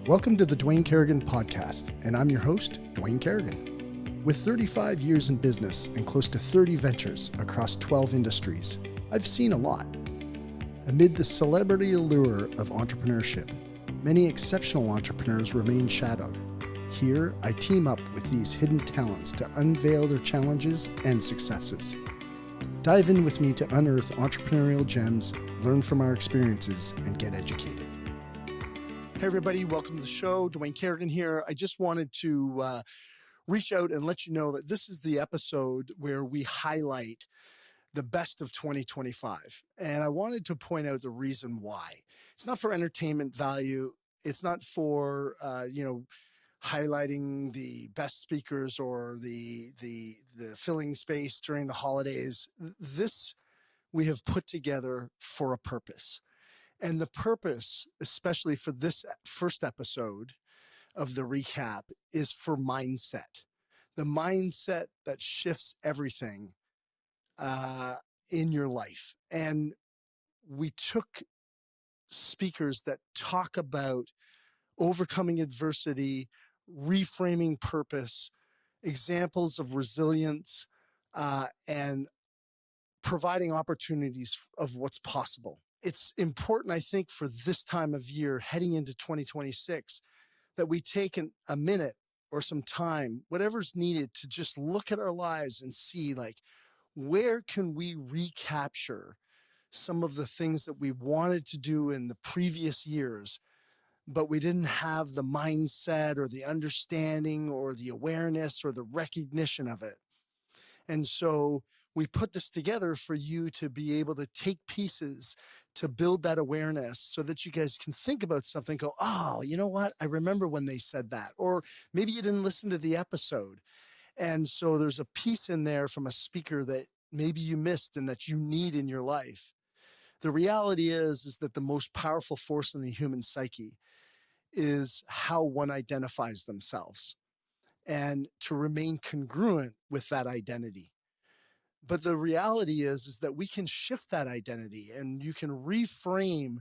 Welcome to the Dwayne Kerrigan Podcast, and I'm your host, Dwayne Kerrigan. With 35 years in business and close to 30 ventures across 12 industries, I've seen a lot. Amid the celebrity allure of entrepreneurship, many exceptional entrepreneurs remain shadowed. Here, I team up with these hidden talents to unveil their challenges and successes. Dive in with me to unearth entrepreneurial gems, learn from our experiences, and get educated. Hey everybody, welcome to the show. Dwayne Kerrigan here. I just wanted to reach out and let you know that this is the episode where we highlight the best of 2025. And I wanted to point out the reason why. It's not for entertainment value. It's not for, highlighting the best speakers or the filling space during the holidays. This we have put together for a purpose. And the purpose, especially for this first episode of the recap, is for mindset. The mindset that shifts everything in your life. And we took speakers that talk about overcoming adversity, reframing purpose, examples of resilience, and providing opportunities of what's possible. It's important, I think, for this time of year, heading into 2026, that we take a minute or some time, whatever's needed, to just look at our lives and see, where can we recapture some of the things that we wanted to do in the previous years, but we didn't have the mindset or the understanding or the awareness or the recognition of it. And so we put this together for you to be able to take pieces to build that awareness so that you guys can think about something, go, oh, you know what? I remember when they said that. Or maybe you didn't listen to the episode. And so there's a piece in there from a speaker that maybe you missed and that you need in your life. The reality is that the most powerful force in the human psyche is how one identifies themselves and to remain congruent with that identity. But the reality is that we can shift that identity and you can reframe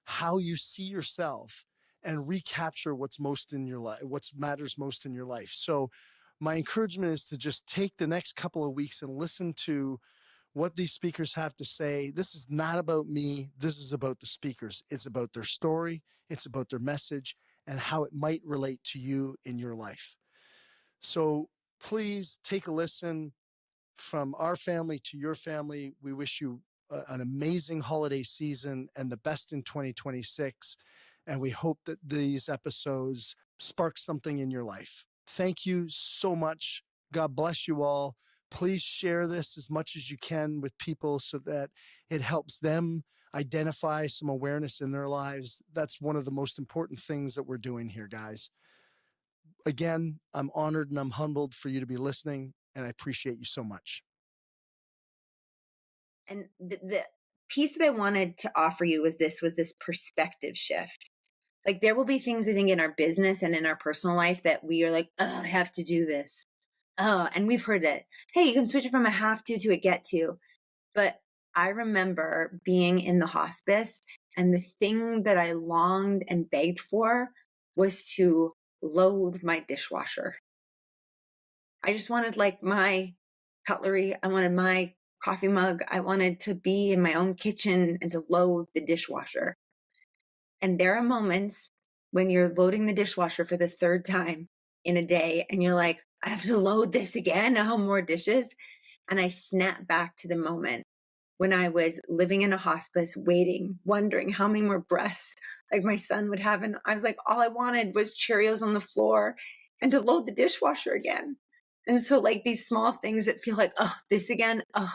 how you see yourself and recapture what's most in your life, what matters most in your life. So my encouragement is to just take the next couple of weeks and listen to what these speakers have to say. This is not about me. This is about the speakers. It's about their story. It's about their message and how it might relate to you in your life. So please take a listen. From our family to your family, we wish you an amazing holiday season and the best in 2026. And we hope that these episodes spark something in your life. Thank you so much. God bless you all. Please share this as much as you can with people so that it helps them identify some awareness in their lives. That's one of the most important things that we're doing here, guys. Again, I'm honored and I'm humbled for you to be listening, and I appreciate you so much. And the piece that I wanted to offer you was this perspective shift. Like, there will be things, I think, in our business and in our personal life that we are like, oh, I have to do this. Oh, and we've heard that, hey, you can switch it from a have to a get to. But I remember being in the hospice, and the thing that I longed and begged for was to load my dishwasher. I just wanted my cutlery. I wanted my coffee mug. I wanted to be in my own kitchen and to load the dishwasher. And there are moments when you're loading the dishwasher for the third time in a day and you're like, I have to load this again. Oh, more dishes. And I snap back to the moment when I was living in a hospice, waiting, wondering how many more breaths my son would have. And I was like, all I wanted was Cheerios on the floor and to load the dishwasher again. And so these small things that feel like, oh, this again. Oh,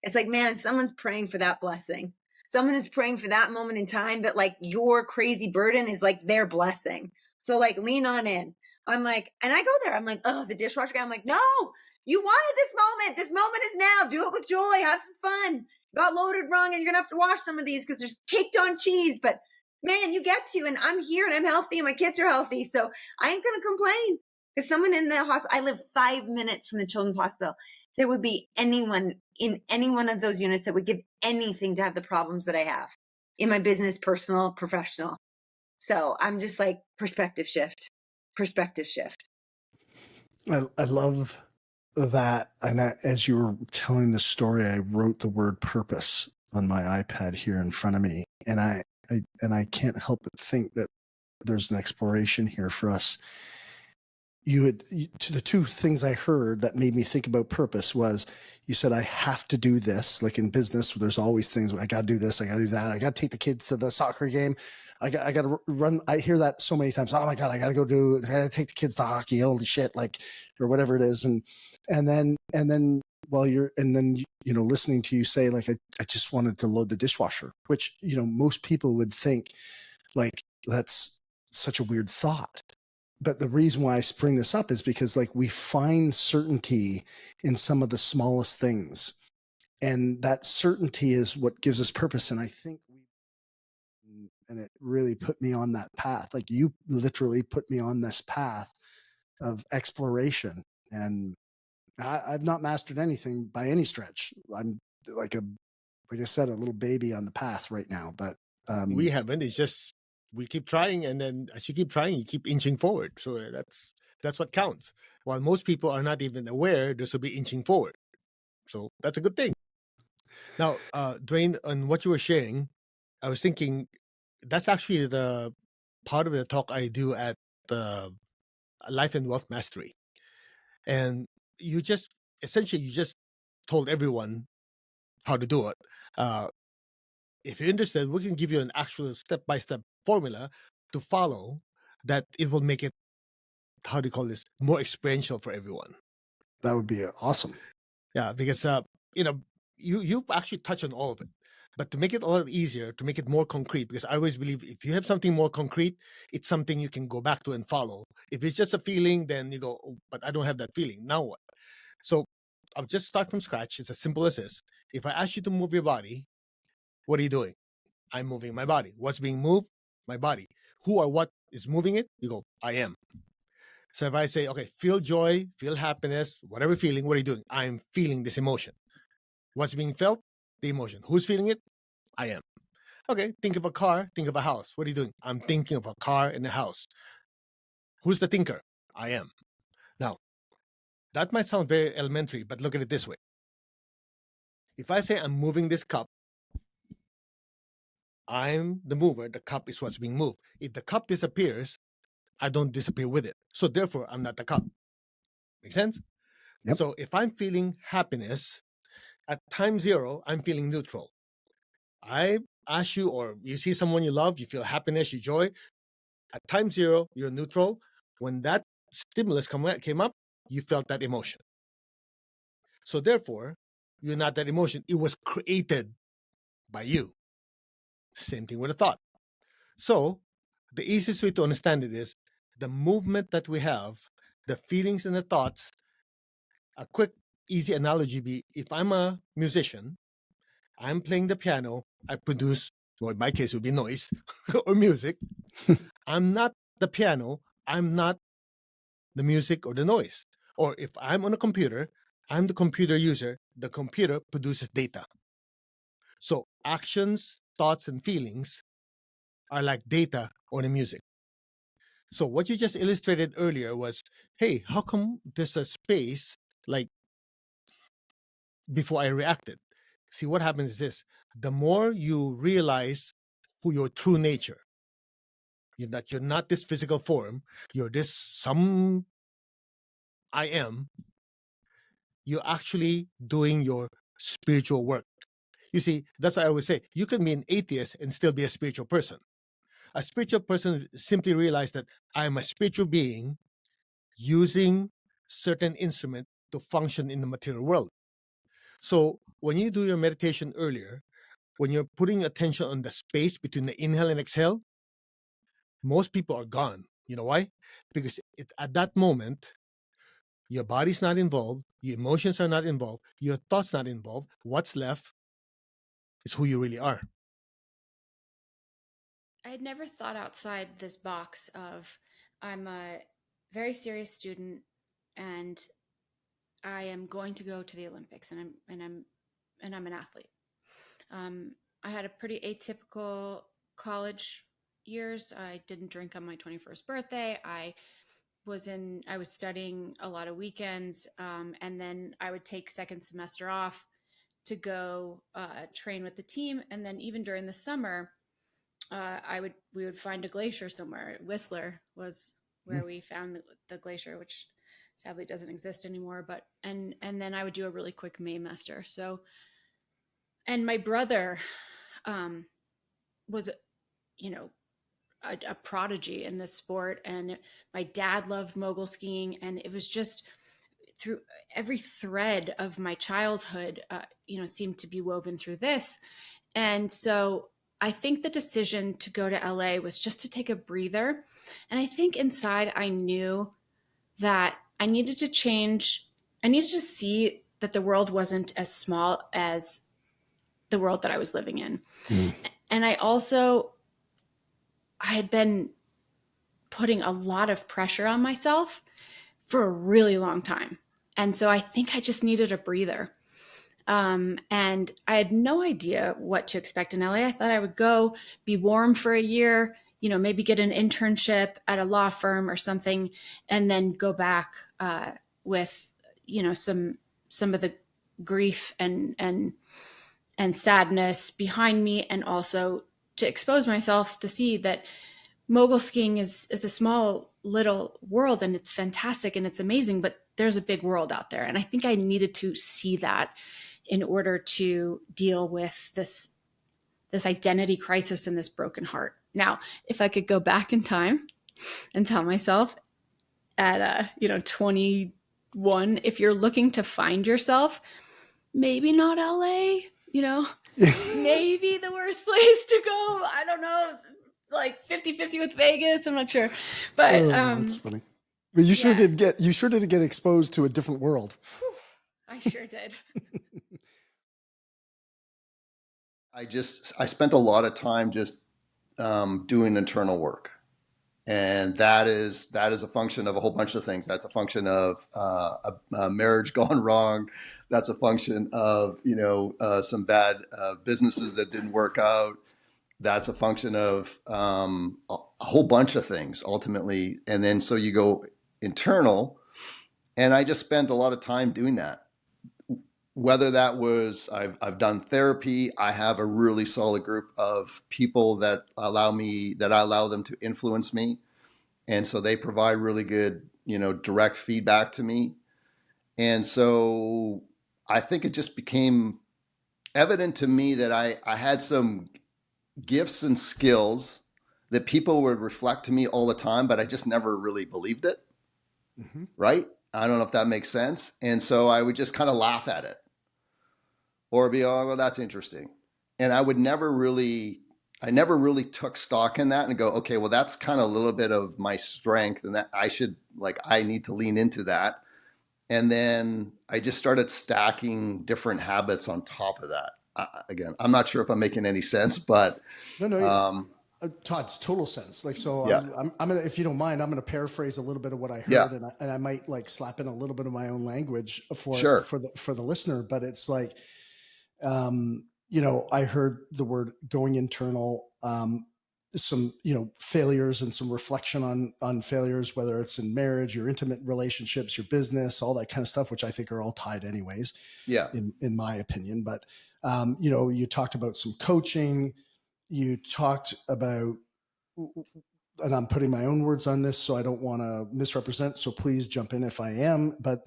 it's like, man, someone's praying for that blessing. Someone is praying for that moment in time that your crazy burden is their blessing. So lean on in. I'm like, and I go there. I'm like, oh, the dishwasher guy. I'm like, no, you wanted this moment. This moment is now. Do it with joy. Have some fun. Got loaded wrong and you're going to have to wash some of these because there's caked on cheese. But man, you get to, and I'm here and I'm healthy and my kids are healthy. So I ain't going to complain. Because someone in the hospital, I live 5 minutes from the children's hospital. There would be anyone in any one of those units that would give anything to have the problems that I have in my business, personal, professional. So I'm just like, perspective shift. I love that. And as you were telling the story, I wrote the word purpose on my iPad here in front of me. And I can't help but think that there's an exploration here for us. To the two things I heard that made me think about purpose was you said, I have to do this. Like in business, there's always things I got to do this. I got to do that. I got to take the kids to the soccer game. I got to run. I hear that so many times. Oh my God, I got to take the kids to hockey. Holy shit. Like, or whatever it is. And then listening to you say, like, I just wanted to load the dishwasher, which, most people would think like, that's such a weird thought. But the reason why I bring this up is because like we find certainty in some of the smallest things, and that certainty is what gives us purpose. And I think and it really put me on that path. Like you literally put me on this path of exploration, and I've not mastered anything by any stretch. I'm like I said, a little baby on the path right now, but we haven't. It's just we keep trying, and then as you keep trying, you keep inching forward. So that's what counts. While most people are not even aware, this will be inching forward. So that's a good thing. Now, Dwayne, on what you were sharing, I was thinking that's actually the part of the talk I do at Life and Wealth Mastery, and you just told everyone how to do it. If you're interested, we can give you an actual step-by-step formula to follow that it will make it, how do you call this, more experiential for everyone. That would be awesome. Yeah, because, you actually touch on all of it. But to make it a lot easier, to make it more concrete, because I always believe if you have something more concrete, it's something you can go back to and follow. If it's just a feeling, then you go, oh, but I don't have that feeling. Now what? So I'll just start from scratch. It's as simple as this. If I ask you to move your body, what are you doing? I'm moving my body. What's being moved? My body. Who or what is moving it? You go, I am. So if I say, okay, feel joy, feel happiness, whatever feeling, what are you doing? I'm feeling this emotion. What's being felt? The emotion. Who's feeling it? I am. Okay, think of a car, think of a house. What are you doing? I'm thinking of a car and a house. Who's the thinker? I am. Now, that might sound very elementary, but look at it this way. If I say I'm moving this cup, I'm the mover, the cup is what's being moved. If the cup disappears, I don't disappear with it. So therefore, I'm not the cup. Make sense? Yep. So if I'm feeling happiness, at time zero, I'm feeling neutral. I ask you, or you see someone you love, you feel happiness, you joy. At time zero, you're neutral. When that stimulus came up, you felt that emotion. So therefore, you're not that emotion. It was created by you. Same thing with a thought. So the easiest way to understand it is the movement that we have, the feelings and the thoughts. A quick, easy analogy be if I'm a musician, I'm playing the piano, I produce, well, in my case, it would be noise or music. I'm not the piano, I'm not the music or the noise. Or if I'm on a computer, I'm the computer user, the computer produces data. So actions, thoughts, and feelings are like data or the music. So what you just illustrated earlier was, hey, how come there's a space like before I reacted? See, what happens is this. The more you realize who your true nature, that you're not this physical form, you're this some I am, you're actually doing your spiritual work. You see, that's why I always say, you can be an atheist and still be a spiritual person. A spiritual person simply realizes that I'm a spiritual being using certain instrument to function in the material world. So when you do your meditation earlier, when you're putting attention on the space between the inhale and exhale, most people are gone. You know why? Because at that moment, your body's not involved, your emotions are not involved, your thoughts not involved. What's left is who you really are. I had never thought outside this box of I'm a very serious student and I am going to go to the Olympics and I'm an athlete. I had a pretty atypical college years. I didn't drink on my 21st birthday. I was studying a lot of weekends. And then I would take second semester off to go train with the team. And then even during the summer, we would find a glacier somewhere. Whistler was where we found the glacier, which sadly doesn't exist anymore. But and then I would do a really quick Maymester. So, and my brother was, a prodigy in this sport, and my dad loved mogul skiing, and it was just through every thread of my childhood, seemed to be woven through this. And so I think the decision to go to LA was just to take a breather. And I think inside I knew that I needed to change. I needed to see that the world wasn't as small as the world that I was living in. And I had been putting a lot of pressure on myself for a really long time. And so I think I just needed a breather. And I had no idea what to expect in LA. I thought I would go be warm for a year, maybe get an internship at a law firm or something, and then go back with, some of the grief and sadness behind me, and also to expose myself to see that mogul skiing is a small little world, and it's fantastic and it's amazing, but there's a big world out there. And I think I needed to see that in order to deal with this identity crisis and this broken heart. Now, if I could go back in time and tell myself at 21, if you're looking to find yourself, maybe not LA, maybe the worst place to go. I don't know, like 50-50 with Vegas. I'm not sure, but that's funny. But you sure did get exposed to a different world. I sure did. I spent a lot of time just doing internal work, and that is a function of a whole bunch of things. That's a function of a marriage gone wrong. That's a function of some bad businesses that didn't work out. That's a function of a whole bunch of things ultimately, and then so you go internal, and I just spent a lot of time doing that. Whether that was, I've done therapy. I have a really solid group of people that I allow them to influence me. And so they provide really good, direct feedback to me. And so I think it just became evident to me that I had some gifts and skills that people would reflect to me all the time, but I just never really believed it. Mm-hmm. Right? I don't know if that makes sense. And so I would just kind of laugh at it or be, oh, well, that's interesting. And I never really took stock in that and go, okay, well, that's kind of a little bit of my strength, and that I need to lean into that. And then I just started stacking different habits on top of that. Again, I'm not sure if I'm making any sense, but no. Todd's total sense. Yeah. I'm gonna, if you don't mind, I'm gonna paraphrase a little bit of what I heard, and I might slap in a little bit of my own language for the listener. But it's I heard the word going internal, some failures and some reflection on failures, whether it's in marriage, your intimate relationships, your business, all that kind of stuff, which I think are all tied anyways. Yeah. In my opinion, but you talked about some coaching. You talked about, and I'm putting my own words on this, so I don't want to misrepresent, so please jump in if I am, but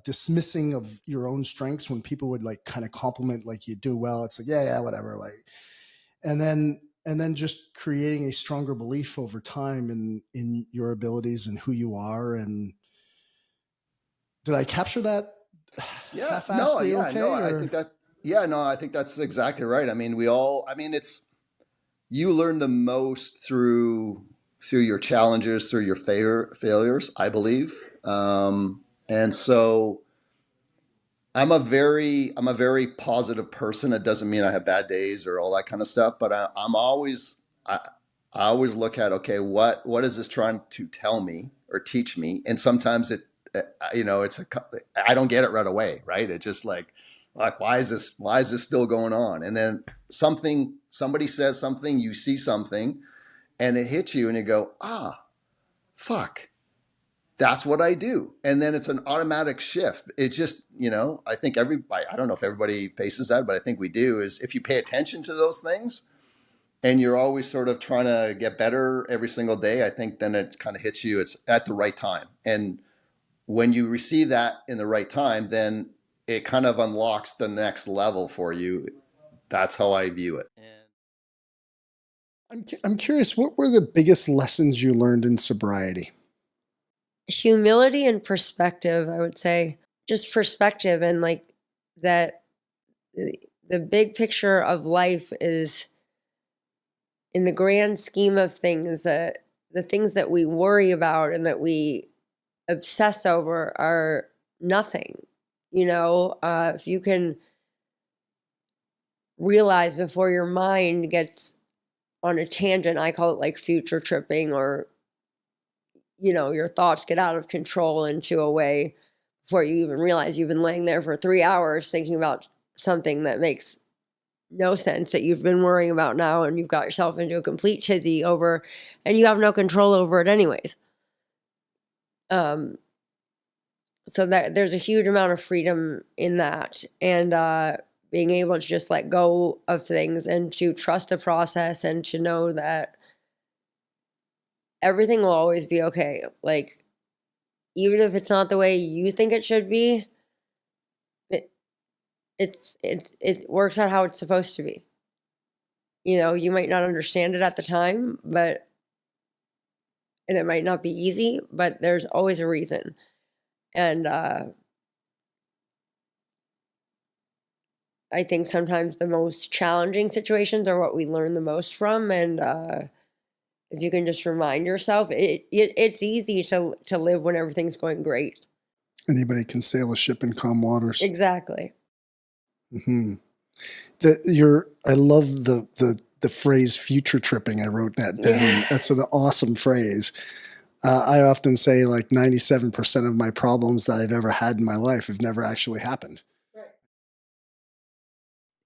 dismissing of your own strengths when people would kind of compliment you do well. It's yeah, whatever. And then just creating a stronger belief over time in your abilities and who you are. And did I capture that? Yeah. I think that's exactly right. I mean, you learn the most through your challenges, through your failures, I believe. And so I'm a very positive person. It doesn't mean I have bad days or all that kind of stuff, but I always look at, okay, what is this trying to tell me or teach me? And sometimes I don't get it right away. Right. It's just why is this still going on? And then somebody says something, you see something, and it hits you and you go, fuck, that's what I do. And then it's an automatic shift. It's just, I think I don't know if everybody faces that, but I think we do, is if you pay attention to those things and you're always sort of trying to get better every single day, I think then it kind of hits you. It's at the right time. And when you receive that in the right time, then it kind of unlocks the next level for you. That's how I view it. I'm curious, what were the biggest lessons you learned in sobriety? Humility and perspective, I would say. Just perspective, and like that the big picture of life is, in the grand scheme of things, that the things that we worry about and that we obsess over are nothing. If you can realize before your mind gets on a tangent, I call it like future tripping, or your thoughts get out of control into a way before you even realize you've been laying there for 3 hours thinking about something that makes no sense, that you've been worrying about now, and you've got yourself into a complete tizzy over, and you have no control over it anyways. So that there's a huge amount of freedom in that, and being able to just let go of things and to trust the process and to know that everything will always be okay. Like, even if it's not the way you think it should be, it works out how it's supposed to be. You might not understand it at the time, and it might not be easy, but there's always a reason. And I think sometimes the most challenging situations are what we learn the most from. And if you can just remind yourself, it's easy to live when everything's going great. Anybody can sail a ship in calm waters. Exactly. Mm-hmm. I love the phrase future tripping. I wrote that down. Yeah. That's an awesome phrase. I often say like 97% of my problems that I've ever had in my life have never actually happened.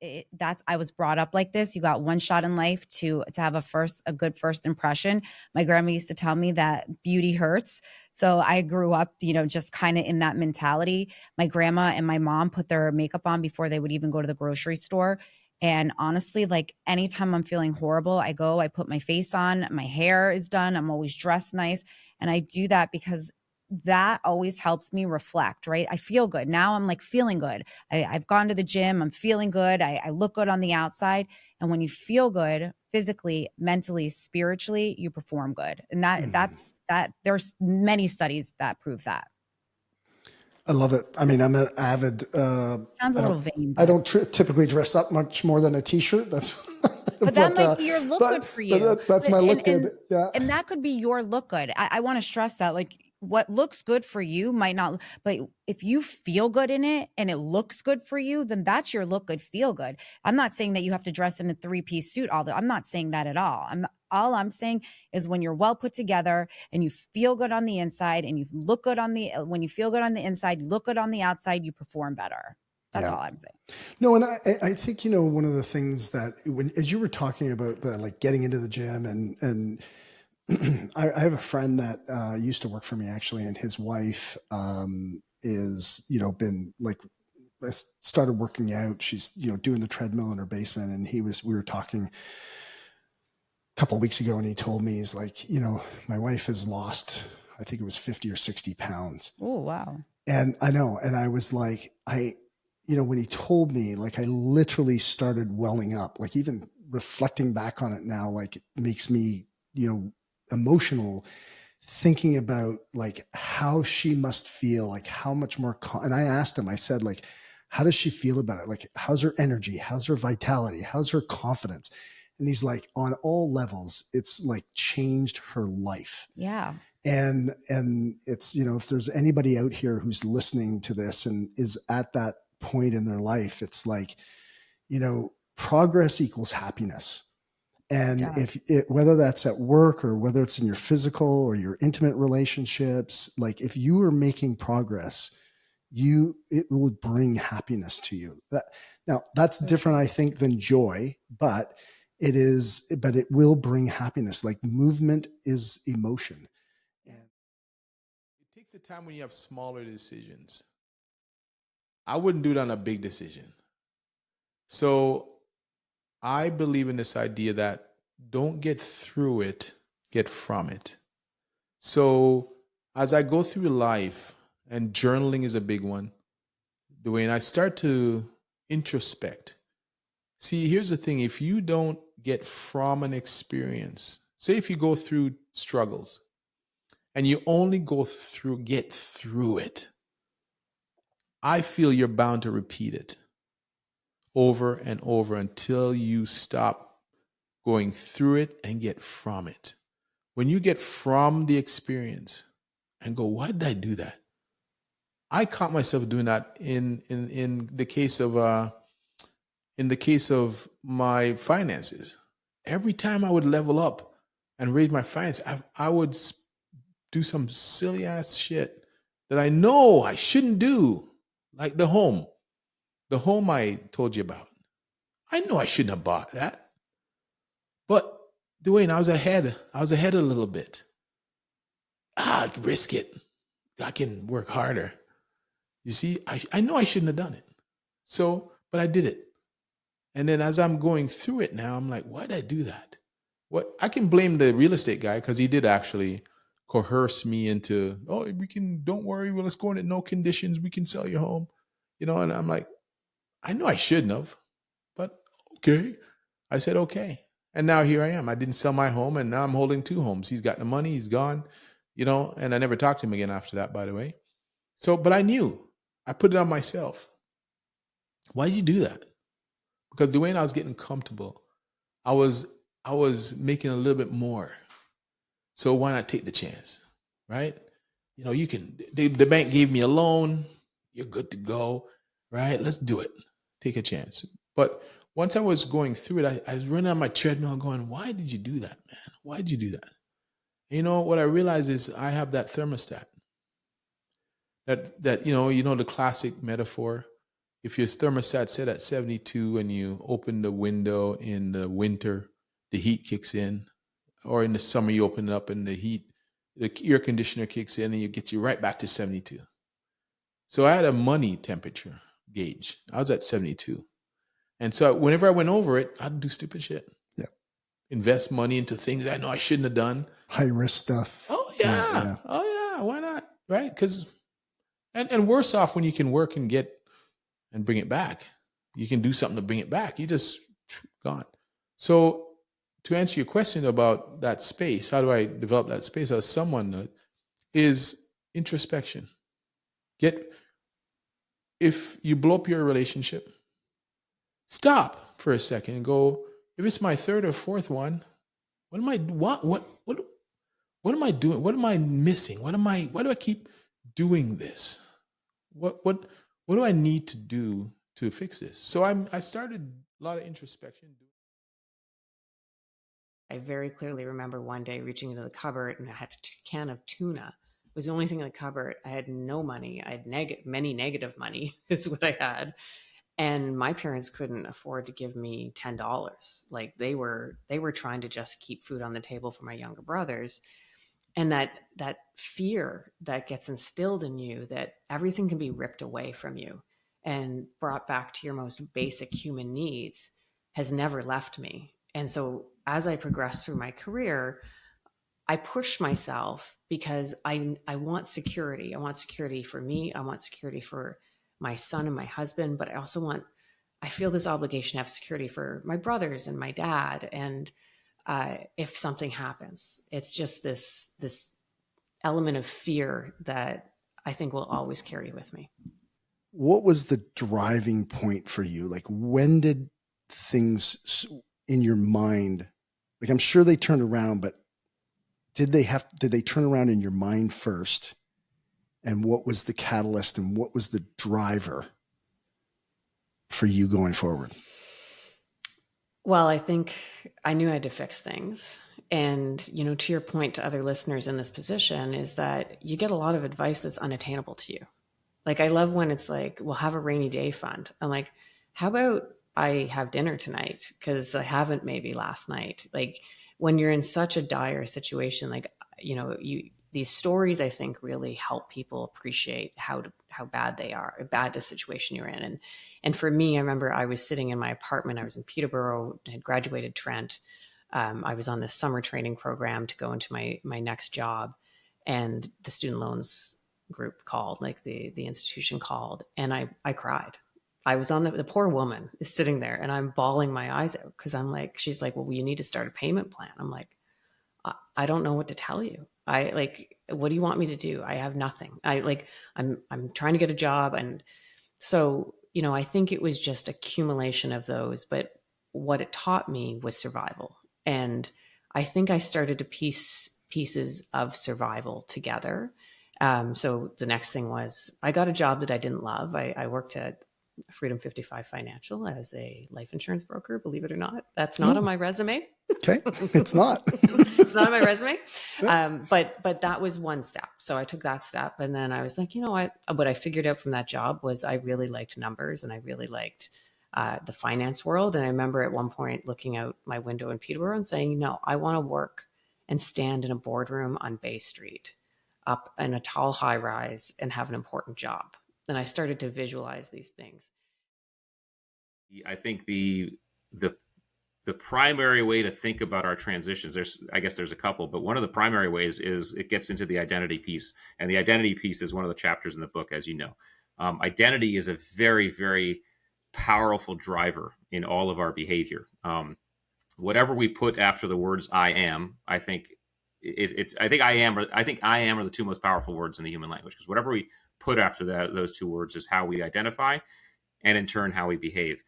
I was brought up like this. You got one shot in life to have a good first impression. My grandma used to tell me that beauty hurts. So I grew up, just kind of in that mentality. My grandma and my mom put their makeup on before they would even go to the grocery store. And honestly, like anytime I'm feeling horrible, I put my face on, my hair is done. I'm always dressed nice. And I do that because that always helps me reflect, right? I feel good. Now I'm like feeling good. I've gone to the gym. I'm feeling good. I look good on the outside. And when you feel good physically, mentally, spiritually, you perform good. And that's there's many studies that prove that. I love it. I mean, I'm an avid. Sounds a little vain. I don't typically dress up much more than a t-shirt. That's. But that might be your look good for you. That's my look good. Yeah. And that could be your look good. I want to stress that, like, what looks good for you might not, but if you feel good in it and it looks good for you, then that's your look good, feel good. I'm not saying that you have to dress in a 3-piece suit. I'm not saying that at all. All I'm saying is when you're well put together and you feel good on the inside and you look good when you feel good on the inside, you look good on the outside, you perform better. That's all I'm saying. No, and I think, one of the things that as you were talking about like getting into the gym and I have a friend that used to work for me actually, and his wife is, been like, started working out. She's, doing the treadmill in her basement, and we were talking a couple of weeks ago, and he told me, he's like, my wife has lost, I think it was 50 or 60 pounds. Oh, wow. And I know. And I was like, when he told me, like, I literally started welling up, like even reflecting back on it now, like it makes me, emotional, thinking about like how she must feel, like how much more and I asked him, I said, like, how does she feel about it? Like, how's her energy? How's her vitality? How's her confidence? And he's like, on all levels, it's like changed her life. Yeah. And it's, if there's anybody out here who's listening to this and is at that point in their life, it's like, progress equals happiness. And whether that's at work or whether it's in your physical or your intimate relationships, like if you are making progress, it will bring happiness to you. Now that's different, I think, than joy, but but it will bring happiness. Like movement is emotion. And it takes a time when you have smaller decisions. I wouldn't do it on a big decision. So I believe in this idea that don't get through it, get from it. So as I go through life, and journaling is a big one, Dwayne, I start to introspect. See, here's the thing. If you don't get from an experience, say if you go through struggles and you only get through it, I feel you're bound to repeat it over and over until you stop going through it and get from it. When you get from the experience and go, why did I do that? I caught myself doing that in the case of my finances. Every time I would level up and raise my finance, I would do some silly ass shit that I know I shouldn't do, like the home I told you about. I know I shouldn't have bought that, but Dwayne, I was ahead a little bit. Risk it. I can work harder. You see, I know I shouldn't have done it. So, but I did it. And then as I'm going through it now, I'm like, why did I do that? What I can blame the real estate guy because he did actually coerce me into, don't worry, let's go in at no conditions. We can sell your home. And I'm like, I know I shouldn't have, but okay. I said, okay. And now here I am. I didn't sell my home and now I'm holding 2 homes. He's got the money, he's gone, and I never talked to him again after that, by the way. So, but I knew. I put it on myself. Why did you do that? Because Dwayne, I was getting comfortable. I was making a little bit more. So why not take the chance, right? You can, the bank gave me a loan. You're good to go, right? Let's do it. Take a chance. But once I was going through it, I was running on my treadmill going, why did you do that, man? Why did you do that? What I realized is I have that thermostat. That the classic metaphor. If your thermostat set at 72 and you open the window in the winter, the heat kicks in, or in the summer you open it up and the air conditioner kicks in and it gets you right back to 72. So I had a money temperature gauge. I was at 72. And so whenever I went over it, I'd do stupid shit. Yeah. Invest money into things I know I shouldn't have done. High risk stuff. Oh yeah. Yeah. Oh yeah. Why not? Right? Because and worse off when you can work and get and bring it back. You can do something to bring it back. You just gone. So to answer your question about that space, how do I develop that space as someone is introspection. If you blow up your relationship, stop for a second and go, if it's my 3rd or 4th one, what am I doing? What am I missing? Why do I keep doing this? What do I need to do to fix this? So I started a lot of introspection. I very clearly remember one day reaching into the cupboard and I had a can of tuna. It was the only thing in the cupboard. I had no money. I had many negative money is what I had. And my parents couldn't afford to give me $10. Like they were trying to just keep food on the table for my younger brothers. And that fear that gets instilled in you that everything can be ripped away from you and brought back to your most basic human needs has never left me. And so as I progressed through my career, I pushed myself because I want security. I want security for me. I want security for my son and my husband, but I feel this obligation to have security for my brothers and my dad. And if something happens, it's just this element of fear that I think will always carry with me. What was the driving point for you? Like, when did things in your mind, like, I'm sure they turned around, but did they turn around in your mind first? And what was the catalyst and what was the driver for you going forward? Well, I think I knew I had to fix things. And, to your point to other listeners in this position is that you get a lot of advice that's unattainable to you. Like, I love when it's like, we'll have a rainy day fund. I'm like, how about I have dinner tonight because I haven't maybe last night. Like when you're in such a dire situation, like, you know, these stories, I think, really help people appreciate how bad they are, how bad the situation you're in. And for me, I remember I was sitting in my apartment. I was in Peterborough, had graduated Trent. I was on this summer training program to go into my next job, and the student loans group called, like the institution called, and I cried. I was on the poor woman is sitting there, and I'm bawling my eyes out because I'm like, she's like, well, you need to start a payment plan. I'm like, I don't know what to tell you. I like, what do you want me to do? I have nothing. I'm trying to get a job. And so, you know, I think it was just accumulation of those, but what it taught me was survival. And I think I started to piece pieces of survival together. So the next thing was I got a job that I didn't love. I worked at Freedom 55 Financial as a life insurance broker, believe it or not. That's not on my resume. Okay. It's not. It's not on my resume. But that was one step. So I took that step, and then I was like, you know what I figured out from that job was I really liked numbers, and I really liked the finance world. And I remember at one point looking out my window in Peterborough and saying, no, I want to work and stand in a boardroom on Bay Street up in a tall high rise and have an important job. And I started to visualize these things. I think the primary way to think about our transitions, I guess there's a couple, but one of the primary ways is it gets into the identity piece. And the identity piece is one of the chapters in the book, as you know. Identity is a very, very powerful driver in all of our behavior. Whatever we put after the words I am, I think I am are the two most powerful words in the human language, because whatever we put after those two words is how we identify, and in turn how we behave.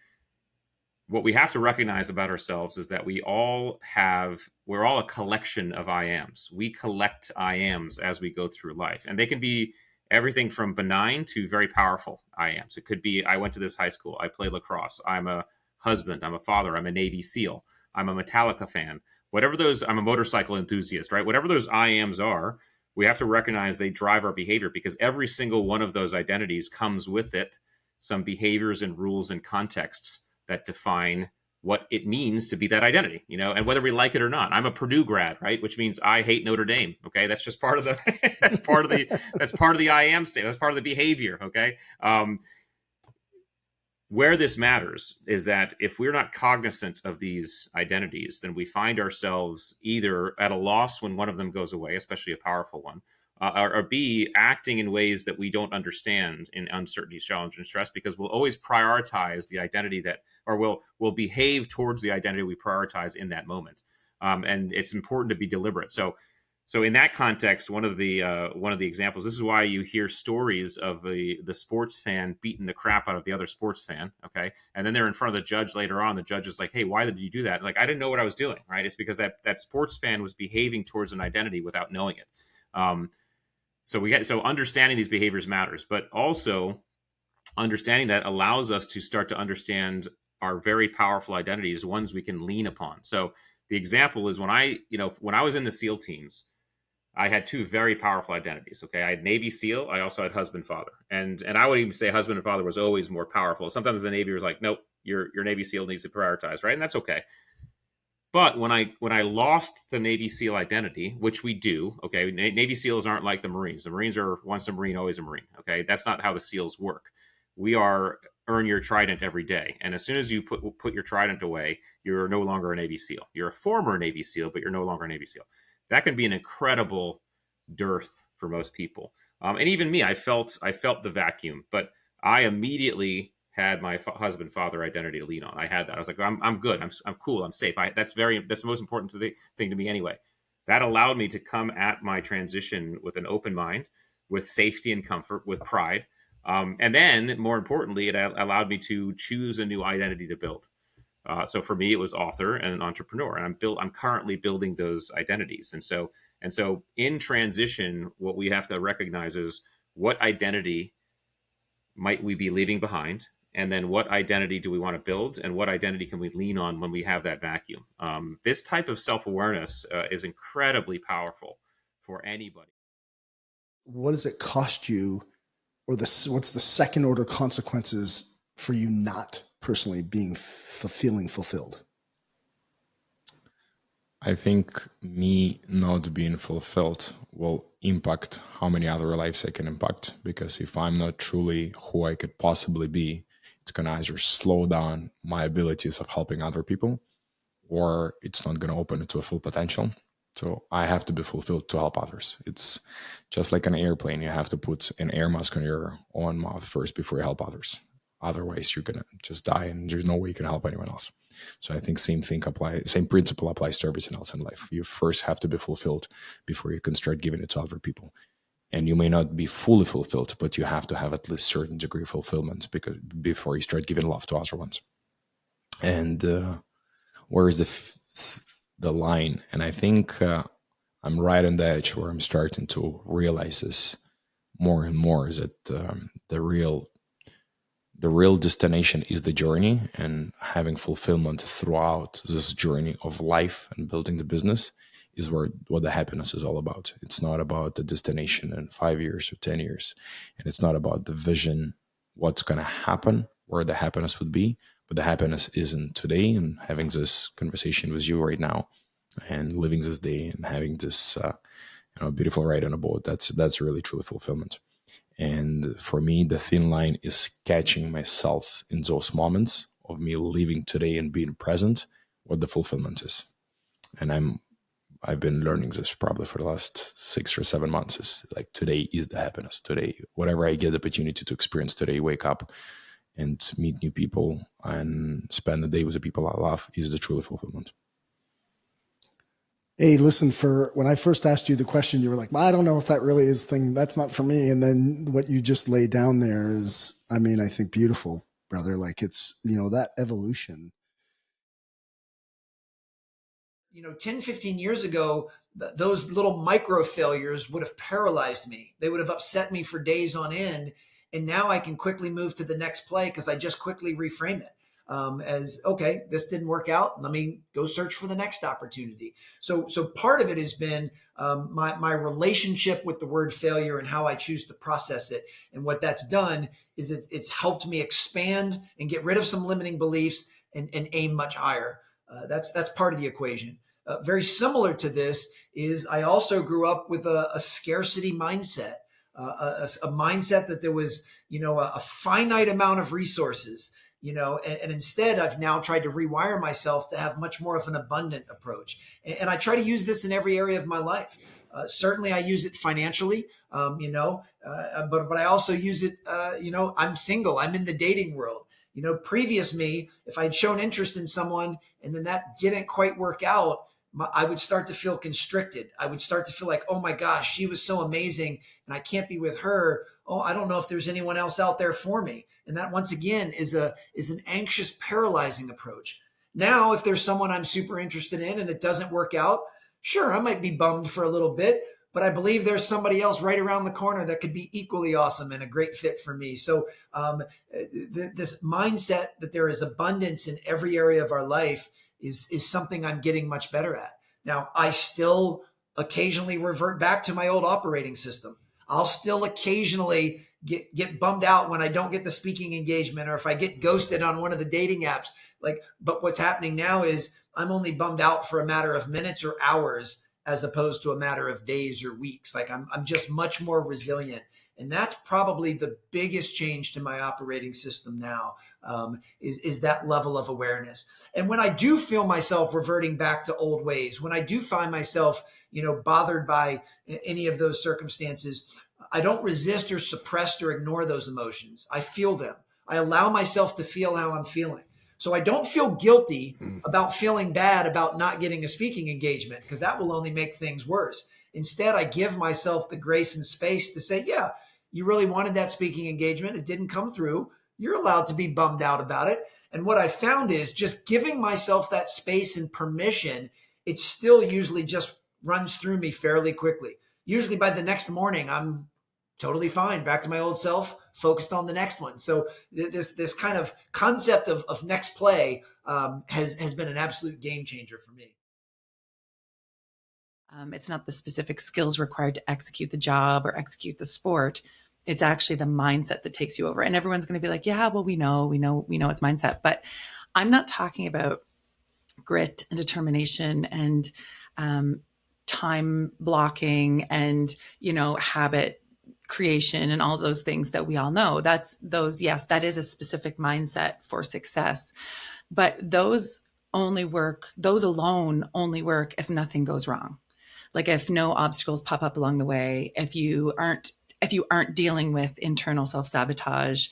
What we have to recognize about ourselves is that we're all a collection of I ams. We collect I ams as we go through life, and they can be everything from benign to very powerful I ams. It could be, I went to this high school, I play lacrosse, I'm a husband, I'm a father, I'm a Navy SEAL, I'm a Metallica fan, whatever those, I'm a motorcycle enthusiast, right? Whatever those I ams are, we have to recognize they drive our behavior, because every single one of those identities comes with it some behaviors and rules and contexts that define what it means to be that identity, you know, and whether we like it or not. I'm a Purdue grad, right? Which means I hate Notre Dame. Okay. That's just part of the, that's part of the I am state. That's part of the behavior. Okay. Where this matters is that if we're not cognizant of these identities, then we find ourselves either at a loss when one of them goes away, especially a powerful one, or B, acting in ways that we don't understand in uncertainty, challenge, and stress, because we'll always prioritize the identity or we'll behave towards the identity we prioritize in that moment. And it's important to be deliberate. So in that context, one of the examples, this is why you hear stories of the sports fan beating the crap out of the other sports fan. Okay. And then they're in front of the judge later on. The judge is like, hey, why did you do that? Like, I didn't know what I was doing. Right. It's because that sports fan was behaving towards an identity without knowing it. So understanding these behaviors matters, but also understanding that allows us to start to understand our very powerful identities, ones we can lean upon. So the example is when I was in the SEAL teams, I had two very powerful identities. Okay. I had Navy SEAL. I also had husband, father. And I would even say husband and father was always more powerful. Sometimes the Navy was like, nope, your Navy SEAL needs to prioritize. Right. And that's okay. But when I lost the Navy SEAL identity, which we do, okay, Navy SEALs aren't like the Marines. The Marines are once a Marine, always a Marine. Okay. That's not how the SEALs work. We earn your trident every day. And as soon as you put your trident away, you're no longer a Navy SEAL. You're a former Navy SEAL, but you're no longer a Navy SEAL. That can be an incredible dearth for most people. And even me, I felt the vacuum, but I immediately had my husband, father identity to lean on. I had that. I was like, I'm good. I'm cool. I'm safe. That's the most important thing to me anyway. That allowed me to come at my transition with an open mind, with safety and comfort, with pride. And then more importantly, it allowed me to choose a new identity to build. So for me, it was author and entrepreneur, and I'm currently building those identities. And so in transition, what we have to recognize is what identity might we be leaving behind, and then what identity do we want to build, and what identity can we lean on when we have that vacuum. This type of self-awareness is incredibly powerful for anybody. What does it cost you, or what's the second order consequences for you not personally being feeling fulfilled? I think me not being fulfilled will impact how many other lives I can impact, because if I'm not truly who I could possibly be, it's going to either slow down my abilities of helping other people, or it's not going to open it to a full potential. So I have to be fulfilled to help others. It's just like an airplane. You have to put an air mask on your own mouth first before you help others. Otherwise, you're going to just die, and there's no way you can help anyone else. So I think same principle applies to everything else in life. You first have to be fulfilled before you can start giving it to other people. And you may not be fully fulfilled, but you have to have at least certain degree of fulfillment before you start giving love to other ones. And where is the line? And I think I'm right on the edge where I'm starting to realize this more and more, is that the real destination is the journey, and having fulfillment throughout this journey of life and building the business is what the happiness is all about. It's not about the destination in 5 years or 10 years. And it's not about the vision, what's going to happen, where the happiness would be, but the happiness is in today, and having this conversation with you right now, and living this day, and having this beautiful ride on a boat. That's really truly fulfillment. And for me, the thin line is catching myself in those moments of me living today and being present, what the fulfillment is. And I've been learning this probably for the last 6 or 7 months. Is like, today is the happiness. Today, whatever I get the opportunity to experience today, wake up and meet new people and spend the day with the people I love, is the true fulfillment. Hey, listen, for when I first asked you the question, you were like, well, I don't know if that really is thing. That's not for me. And then what you just laid down there is, I mean, I think beautiful, brother. Like, it's, that evolution. 10, 15 years ago, those little micro failures would have paralyzed me. They would have upset me for days on end. And now I can quickly move to the next play because I just quickly reframe it. As, okay, this didn't work out. Let me go search for the next opportunity. So part of it has been my relationship with the word failure and how I choose to process it. And what that's done is it's helped me expand and get rid of some limiting beliefs and aim much higher. That's part of the equation. Very similar to this is I also grew up with a scarcity mindset, a mindset that there was, a finite amount of resources. And instead I've now tried to rewire myself to have much more of an abundant approach. And I try to use this in every area of my life. Certainly I use it financially, but I also use it, I'm single, I'm in the dating world. Previous me, if I had shown interest in someone and then that didn't quite work out, I would start to feel constricted. I would start to feel like, oh my gosh, she was so amazing and I can't be with her. Oh, I don't know if there's anyone else out there for me. And that, once again, is an anxious, paralyzing approach. Now, if there's someone I'm super interested in and it doesn't work out, sure, I might be bummed for a little bit, but I believe there's somebody else right around the corner that could be equally awesome and a great fit for me. So this mindset that there is abundance in every area of our life is something I'm getting much better at. Now, I still occasionally revert back to my old operating system. I'll still occasionally get bummed out when I don't get the speaking engagement or if I get ghosted on one of the dating apps. But what's happening now is I'm only bummed out for a matter of minutes or hours as opposed to a matter of days or weeks. I'm just much more resilient. And that's probably the biggest change to my operating system now, is that level of awareness. And when I do feel myself reverting back to old ways, when I do find myself, bothered by any of those circumstances, I don't resist or suppress or ignore those emotions. I feel them. I allow myself to feel how I'm feeling. So I don't feel guilty about feeling bad about not getting a speaking engagement, because that will only make things worse. Instead, I give myself the grace and space to say, yeah, you really wanted that speaking engagement. It didn't come through. You're allowed to be bummed out about it. And what I found is just giving myself that space and permission, it still usually just runs through me fairly quickly. Usually by the next morning, I'm totally fine, back to my old self, focused on the next one. So this kind of concept of next play has been an absolute game changer for me. It's not the specific skills required to execute the job or execute the sport. It's actually the mindset that takes you over. And everyone's going to be like, yeah, well, we know it's mindset. But I'm not talking about grit and determination and time blocking and, habit creation and all those things that we all know. Yes, that is a specific mindset for success. But those alone only work if nothing goes wrong. Like if no obstacles pop up along the way, if you aren't dealing with internal self-sabotage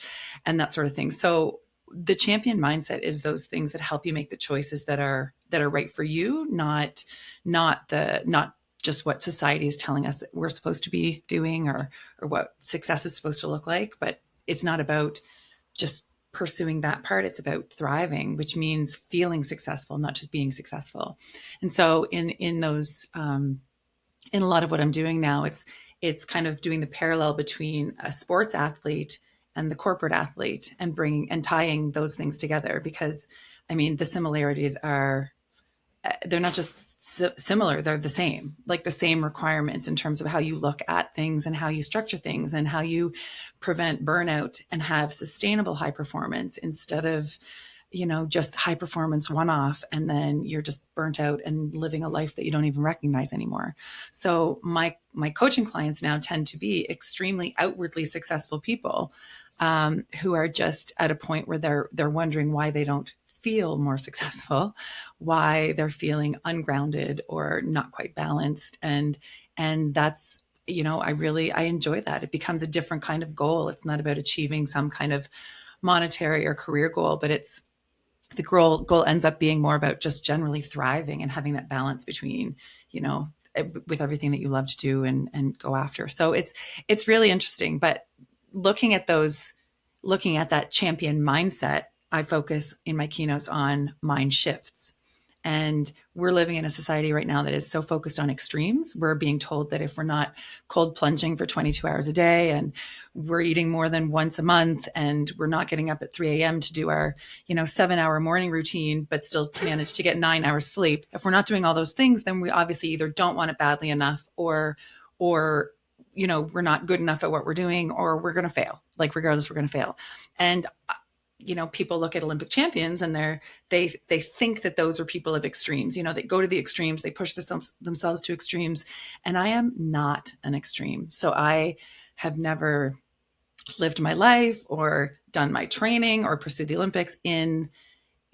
and that sort of thing. So the champion mindset is those things that help you make the choices that are right for you, not just what society is telling us that we're supposed to be doing or what success is supposed to look like. But it's not about just pursuing that part. It's about thriving, which means feeling successful, not just being successful. And so in those, in a lot of what I'm doing now, it's kind of doing the parallel between a sports athlete and the corporate athlete and tying those things together, because the similarities are, they're not just similar, they're the same, like the same requirements in terms of how you look at things and how you structure things and how you prevent burnout and have sustainable high performance instead of, just high performance one-off, and then you're just burnt out and living a life that you don't even recognize anymore. So my coaching clients now tend to be extremely outwardly successful people who are just at a point where they're wondering why they don't feel more successful, why they're feeling ungrounded or not quite balanced. And that's, I enjoy that. It becomes a different kind of goal. It's not about achieving some kind of monetary or career goal, but the goal ends up being more about just generally thriving and having that balance between, with everything that you love to do and go after. So it's really interesting. But looking at that champion mindset, I focus in my keynotes on mind shifts. And we're living in a society right now that is so focused on extremes. We're being told that if we're not cold plunging for 22 hours a day, and we're eating more than once a month, and we're not getting up at 3 a.m. to do our, 7-hour morning routine, but still manage to get 9 hours sleep. If we're not doing all those things, then we obviously either don't want it badly enough or we're not good enough at what we're doing, or we're going to fail. Like regardless, we're going to fail. And people look at Olympic champions and they think that those are people of extremes. They go to the extremes, they push themselves to extremes. And I am not an extreme. So I have never lived my life or done my training or pursued the Olympics in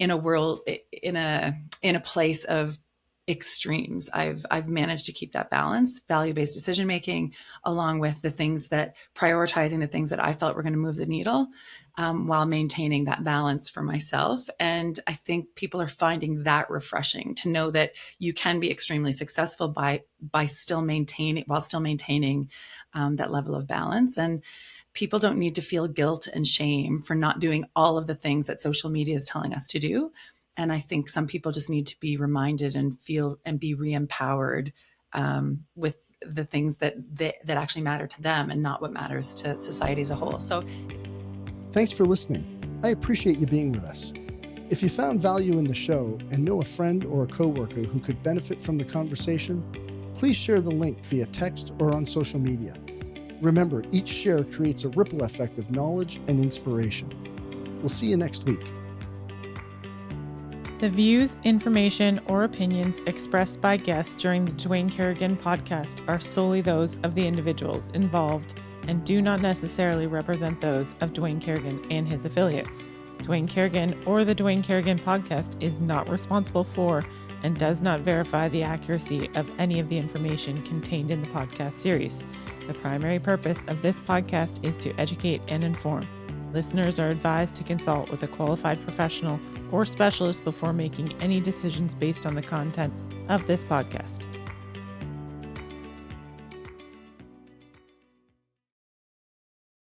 a world, in a place of extremes. I've managed to keep that balance, value-based decision-making, along with prioritizing the things that I felt were going to move the needle, while maintaining that balance for myself. And I think people are finding that refreshing, to know that you can be extremely successful by still maintaining that level of balance. And people don't need to feel guilt and shame for not doing all of the things that social media is telling us to do. And I think some people just need to be reminded and feel and be re-empowered with the things that actually matter to them and not what matters to society as a whole. So thanks for listening. I appreciate you being with us. If you found value in the show and know a friend or a coworker who could benefit from the conversation, please share the link via text or on social media. Remember, each share creates a ripple effect of knowledge and inspiration. We'll see you next week. The views, information, or opinions expressed by guests during the Dwayne Kerrigan podcast are solely those of the individuals involved and do not necessarily represent those of Dwayne Kerrigan and his affiliates. Dwayne Kerrigan or the Dwayne Kerrigan podcast is not responsible for and does not verify the accuracy of any of the information contained in the podcast series. The primary purpose of this podcast is to educate and inform. Listeners are advised to consult with a qualified professional or specialist before making any decisions based on the content of this podcast.